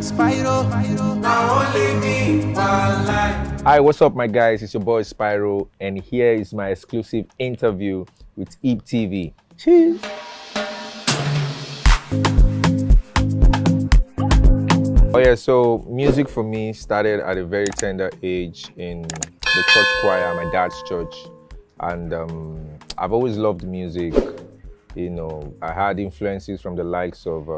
Spyro, now only me, one life. Hi, what's up, my guys? It's your boy Spyro, and here is my exclusive interview with HIPTV. Cheers! Oh yeah, so music for me started at a very tender age in the church choir, my dad's church, and I've always loved music. You know, I had influences from the likes of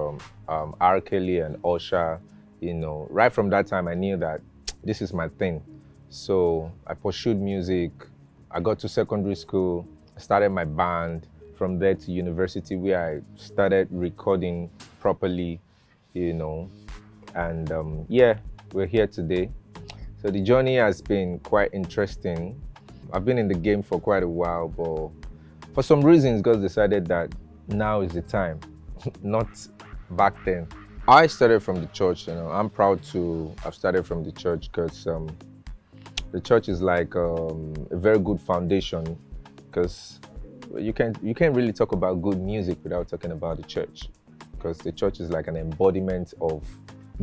R. Kelly and Usher. You know, right from that time, I knew that this is my thing. So I pursued music. I got to secondary school. I started my band. From there to university, where I started recording properly. You know, and yeah, we're here today. So the journey has been quite interesting. I've been in the game for quite a while, but for some reasons, God decided that now is the time, not back then. I started from the church. You know, I'm proud to have started from the church because the church is like a very good foundation. Because you can't really talk about good music without talking about the church. Because the church is like an embodiment of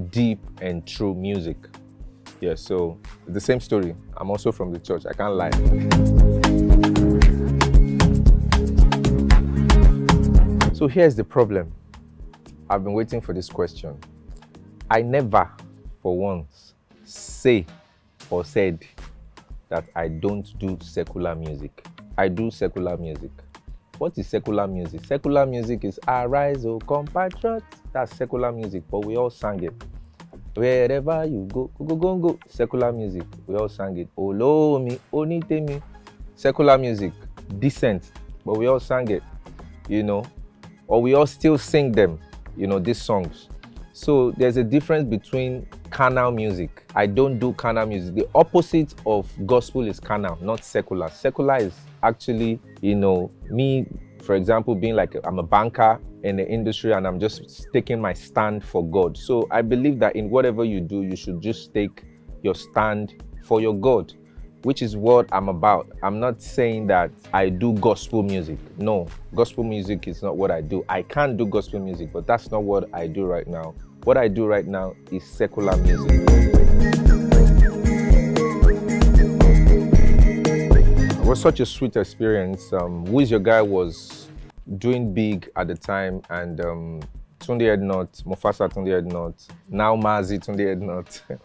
deep and true music. Yeah, so the same story. I'm also from the church. I can't lie. So here's the problem. I've been waiting for this question. I never, for once, say or said that I don't do secular music. I do secular music. What is secular music? Secular music is Arise, O Compatriot. That's secular music, but we all sang it. Wherever you go, go, go, go. Secular music, we all sang it. Olomi, Onitemi. Secular music, decent, but we all sang it, you know. Or we all still sing them, you know, these songs. So there's a difference between carnal music. I don't do carnal music. The opposite of gospel is carnal, not secular. Secular is actually, you know, me, for example, being like, I'm a banker in the industry and I'm just taking my stand for God. So I believe that in whatever you do, you should just take your stand for your God, which is what I'm about. I'm not saying that I do gospel music. No, gospel music is not what I do. I can do gospel music, but that's not what I do right now. What I do right now is secular music. It was such a sweet experience. Who Is Your Guy was doing big at the time, and Tunde Ednut, Mufasa Tunde Ednut, now Mazi Tunde Ednut,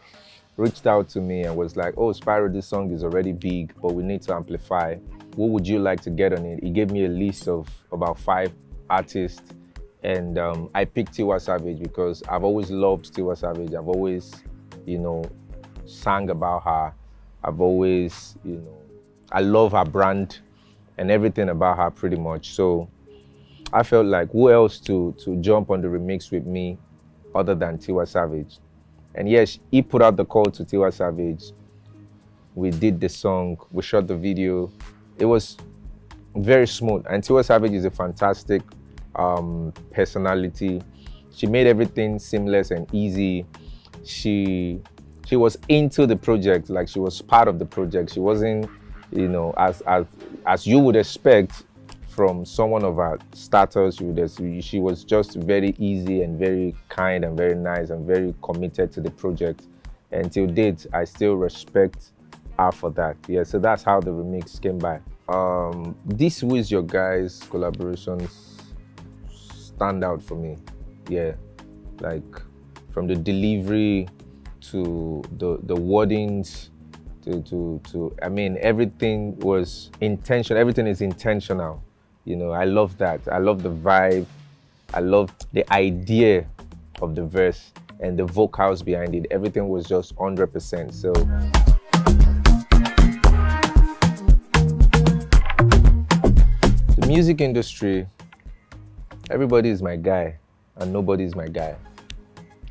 reached out to me and was like, oh, Spyro, this song is already big, but we need to amplify. What would you like to get on it? He gave me a list of about 5 artists, and I picked Tiwa Savage because I've always loved Tiwa Savage. I've always, you know, sang about her. I've always, you know, I love her brand and everything about her pretty much. So I felt like who else to jump on the remix with me other than Tiwa Savage? And yes, he put out the call to Tiwa Savage. We did the song, we shot the video. It was very smooth. And Tiwa Savage is a fantastic personality. She made everything seamless and easy. She was into the project, like she was part of the project. She wasn't, you know, as you would expect from someone of her status. She was just very easy and very kind and very nice and very committed to the project. And till date, I still respect her for that. Yeah, so that's how the remix came by. This Who Is Your Guys collaborations stand out for me. Yeah, like from the delivery to the wordings to I mean, everything was intentional. Everything is intentional. You know, I love that. I love the vibe. I love the idea of the verse and the vocals behind it. Everything was just 100%. So the music industry, everybody is my guy and nobody is my guy.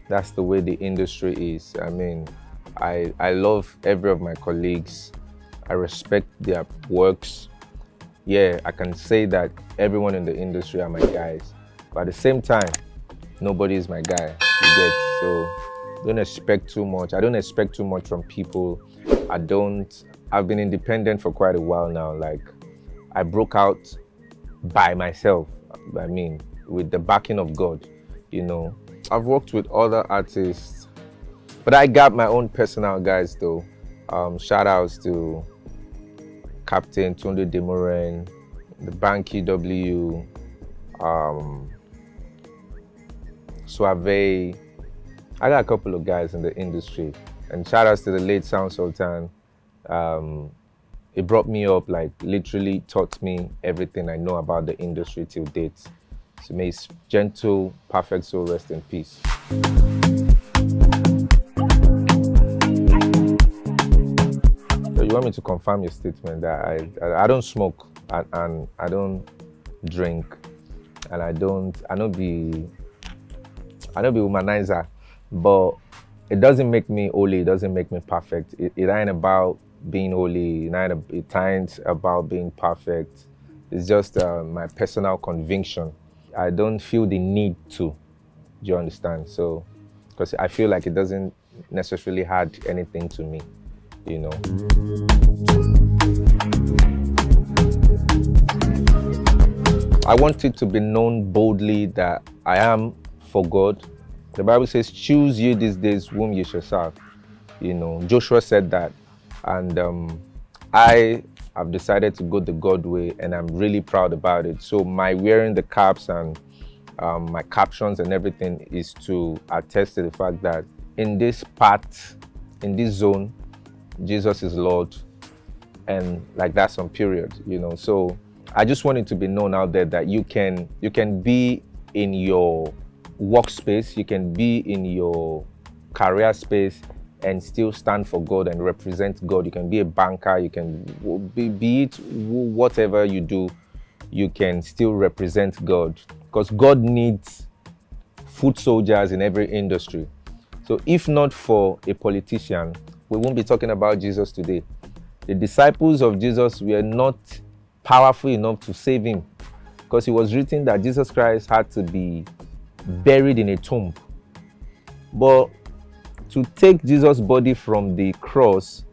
That's the way the industry is. I mean, I love every of my colleagues. I respect their works. Yeah, I can say that everyone in the industry are my guys. But at the same time, nobody is my guy. You get? So don't expect too much. I don't expect too much from people. I've been independent for quite a while now. Like, I broke out by myself. I mean, with the backing of God, you know. I've worked with other artists But I got my own personal guys though. Shout outs to Captain Tunde Ednut, the Banky W, Suave. I got a couple of guys in the industry. And shout outs to the late Sound Sultan. It brought me up, like literally taught me everything I know about the industry till date. So may his gentle, perfect soul rest in peace. So you want me to confirm your statement that I don't smoke and I don't drink and I don't be womanizer, but it doesn't make me holy, it doesn't make me perfect. It ain't about being holy, it ain't about being perfect. It's just my personal conviction. I don't feel the need to, do you understand? So, because I feel like it doesn't necessarily add anything to me, you know. I want it to be known boldly that I am for God. The Bible says, choose you these days whom you shall serve. You know, Joshua said that. And I have decided to go the God way, and I'm really proud about it. So my wearing the caps and my captions and everything is to attest to the fact that in this part, in this zone, Jesus is Lord. And like that's on period, you know. So I just want it to be known out there that you can be in your workspace, you can be in your career space and still stand for God and represent God. You can be a banker, you can be it whatever you do, you can still represent God, because God needs foot soldiers in every industry. So if not for a politician, we won't be talking about Jesus today. The disciples of Jesus were not powerful enough to save him, because it was written that Jesus Christ had to be buried in a tomb. But to take Jesus' body from the cross,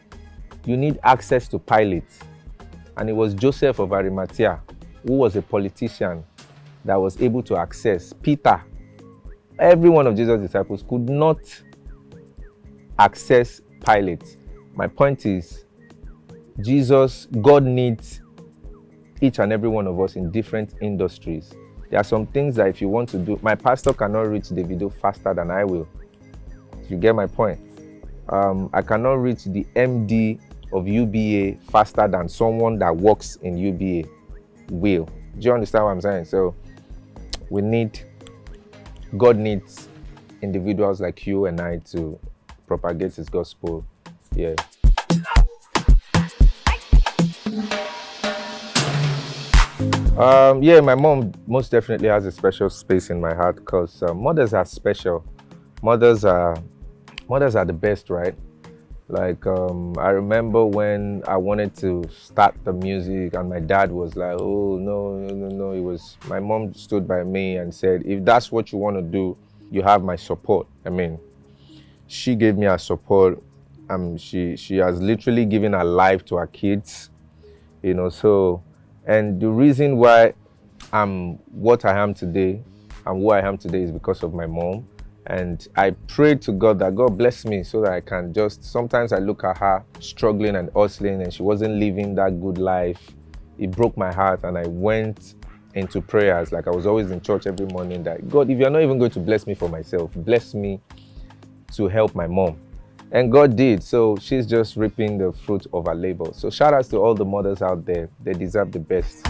you need access to Pilate. And it was Joseph of Arimathea, who was a politician, that was able to access. Peter, every one of Jesus' disciples could not access Pilate. My point is, God needs each and every one of us in different industries. There are some things that if you want to do, my pastor cannot reach the video faster than I will. You get my point? I cannot reach the MD of UBA faster than someone that works in UBA will. Do you understand what I'm saying? So God needs individuals like you and I to propagate his gospel. Yeah. Yeah, my mom most definitely has a special space in my heart, because mothers are special. Mothers are the best, right? Like, I remember when I wanted to start the music and my dad was like, oh, no. It was, my mom stood by me and said, if that's what you want to do, you have my support. I mean, she gave me her support. She has literally given her life to her kids, you know. So, and the reason why I'm what I am today and who I am today is because of my mom. And I prayed to God that God bless me so that I can just, sometimes I look at her struggling and hustling and she wasn't living that good life. It broke my heart, and I went into prayers. Like, I was always in church every morning that, God, if you're not even going to bless me for myself, bless me to help my mom. And God did. So she's just reaping the fruit of her labor. So shout outs to all the mothers out there. They deserve the best.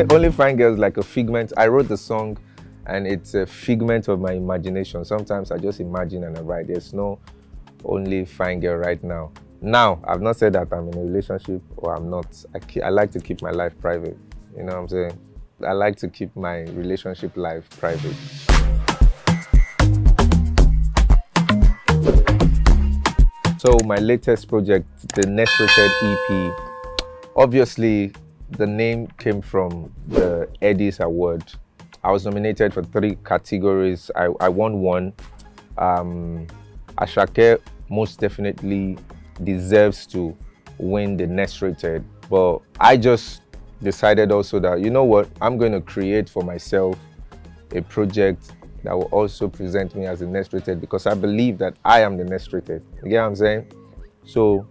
Only Fine Girls like a figment. I wrote the song and it's a figment of my imagination. Sometimes I just imagine and I write. There's no Only Fine Girl right now. Now, I've not said that I'm in a relationship or I'm not. I like to keep my life private. You know what I'm saying? I like to keep my relationship life private. So my latest project, the Next Rated EP, obviously the name came from the Eddies Award. I was nominated for 3 categories. I won 1. Ashake most definitely deserves to win the Next Rated, but I just decided also that, you know what, I'm going to create for myself a project that will also present me as the next rated, because I believe that I am the next rated. You get what I'm saying? So,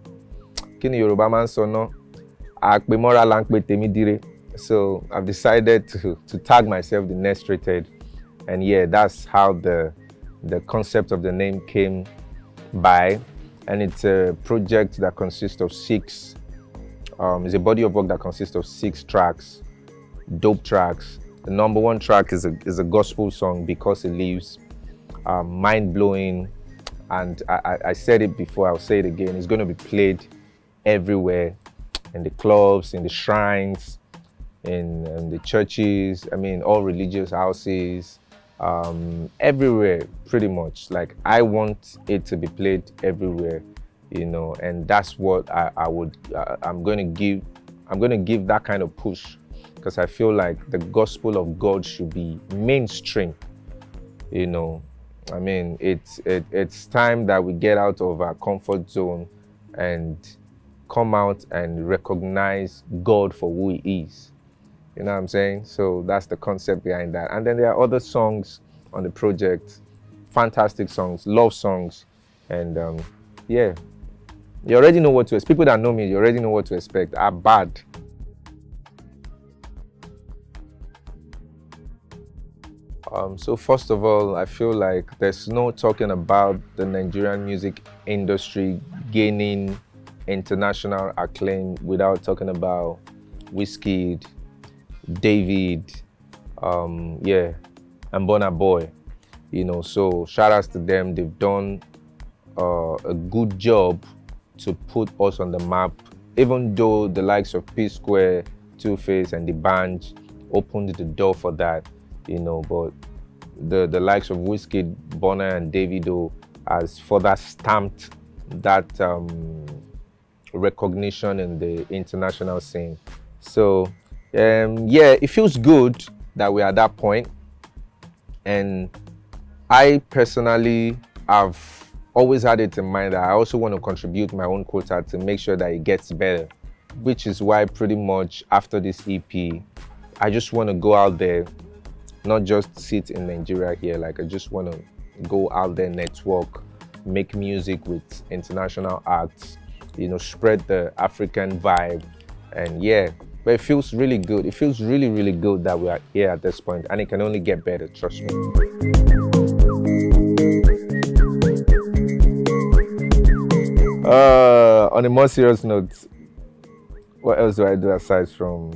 kini Yoruba man so no, akpemora lankpe temi dire. So I've decided to tag myself the next rated, and yeah, that's how the concept of the name came by. And it's a project that consists of 6. It's a body of work that consists of 6 tracks, dope tracks. The number 1 track is a gospel song, Because It Lives, mind blowing, and I said it before, I'll say it again. It's going to be played everywhere, in the clubs, in the shrines, in the churches, I mean, all religious houses, everywhere, pretty much. Like, I want it to be played everywhere, you know, and that's what I'm going to give that kind of push, because I feel like the gospel of God should be mainstream, you know. I mean, it's time that we get out of our comfort zone and come out and recognize God for who He is. You know what I'm saying? So that's the concept behind that. And then there are other songs on the project, fantastic songs, love songs, and yeah, you already know what to expect. People that know me, you already know what to expect. I'm bad. So first of all, I feel like there's no talking about the Nigerian music industry gaining international acclaim without talking about Wizkid, David, and Burna Boy, you know. So shout outs to them. They've done a good job to put us on the map, even though the likes of P Square, Two Face, and the band opened the door for that, you know. But the likes of Wizkid, Burna, and Davido has further stamped that recognition in the international scene. So yeah, it feels good that we're at that point. And I personally have always had it in mind that I also want to contribute my own quota to make sure that it gets better, which is why pretty much after this EP, I just want to go out there, not just sit in Nigeria here. Like, I just want to go out there, network, make music with international acts, you know, spread the African vibe. And yeah, but it feels really good. It feels really, really good that we are here at this point, and it can only get better, trust me. On a more serious note, what else do I do aside from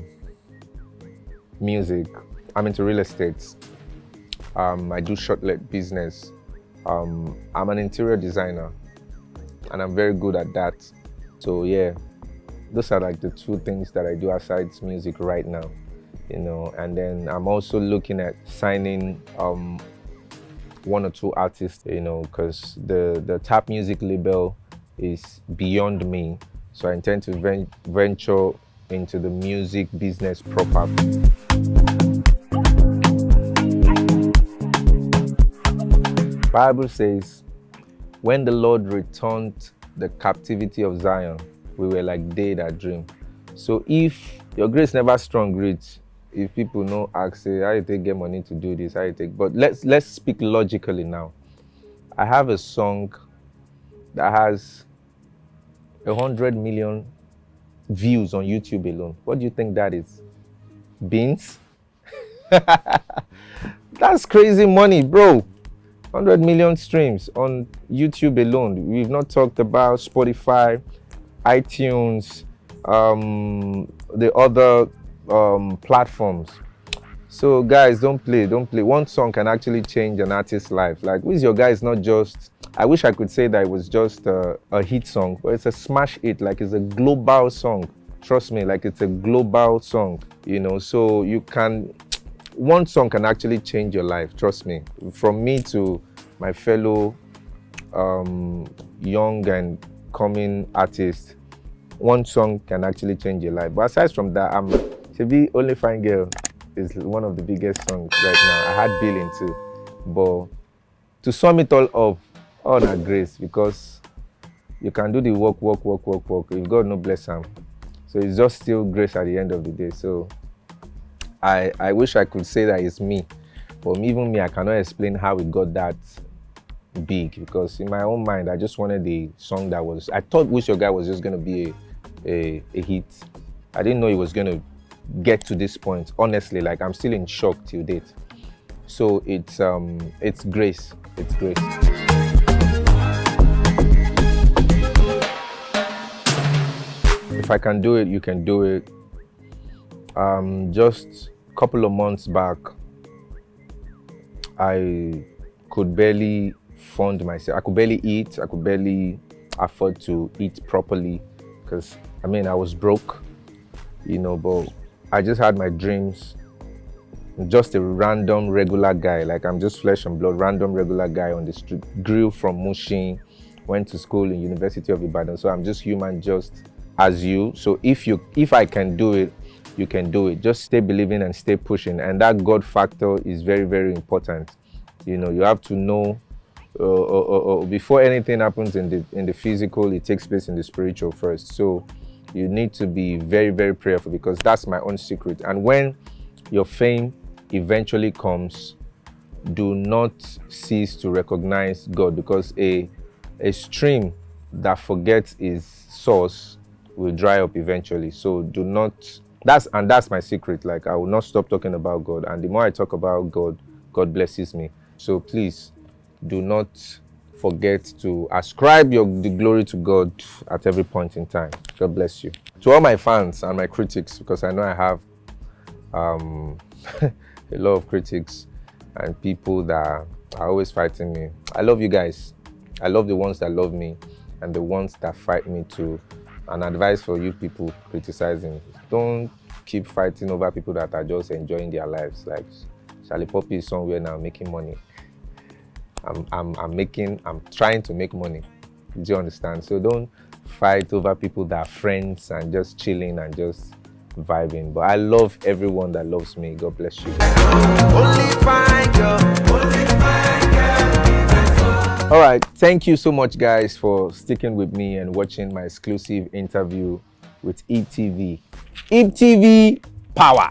music? I'm into real estate. I do short-let business. I'm an interior designer, and I'm very good at that. So yeah, those are like the 2 things that I do aside music right now, you know. And then I'm also looking at signing 1 or 2 artists, you know, because the tap music label is beyond me. So I intend to venture into the music business proper. Bible says, when the Lord returned the captivity of Zion, we were like they that dream. So if your grace never strong reach, if people no ask, say, how you take get money to do this, how you take, but let's speak logically now. I have a song that has 100 million views on YouTube alone. What do you think that is? Beans? That's crazy money, bro. 100 million streams on YouTube alone. We've not talked about Spotify, iTunes, the other platforms. So guys, don't play. 1 song can actually change an artist's life. Like, Who's Your Guy is not just, I wish I could say that it was just a hit song, but it's a smash hit. Like, it's a global song. Trust me, like, it's a global song, you know. So you can, 1 song can actually change your life, trust me. From me to my fellow young and coming artists, 1 song can actually change your life. But aside from that, Shebi Only Fine Girl is one of the biggest songs right now. I had Billing too. But to sum it all up, all na grace, because you can do the work. If God no bless him. So it's just still grace at the end of the day. So I wish I could say that it's me. But even me, I cannot explain how it got that big, because in my own mind, I just wanted a song that was, I thought Wish Your Guy was just going to be a hit. I didn't know it was going to get to this point. Honestly, like, I'm still in shock till date. So it's grace. It's grace. If I can do it, you can do it. Just a couple of months back, I could barely fund myself. I could barely eat. I could barely afford to eat properly, because I mean, I was broke, you know, but I just had my dreams. Just a random regular guy, like, I'm just flesh and blood, random regular guy on the street. Grew from Mushin, went to school in University of Ibadan, so I'm just human, just as you. So if I can do it, you can do it. Just stay believing and stay pushing, and that God factor is very, very important. You know, you have to know before anything happens in the physical, it takes place in the spiritual first. So you need to be very, very prayerful, because that's my own secret. And when your fame eventually comes, do not cease to recognize God, because a stream that forgets its source will dry up eventually. So do not, that's my secret. Like, I will not stop talking about God, and the more I talk about God, God blesses me. So please do not forget to ascribe the glory to God at every point in time. God bless you. To all my fans and my critics, because I know I have a lot of critics and people that are always fighting me. I love you guys. I love the ones that love me and the ones that fight me too. An advice for you people criticizing: don't keep fighting over people that are just enjoying their lives. Like, Charlie Poppy is somewhere now making money. I'm trying to make money. Do you understand? So don't fight over people that are friends and just chilling and just vibing. But I love everyone that loves me. God bless you. All right, thank you so much, guys, for sticking with me and watching my exclusive interview with HIPTV. HIPTV power.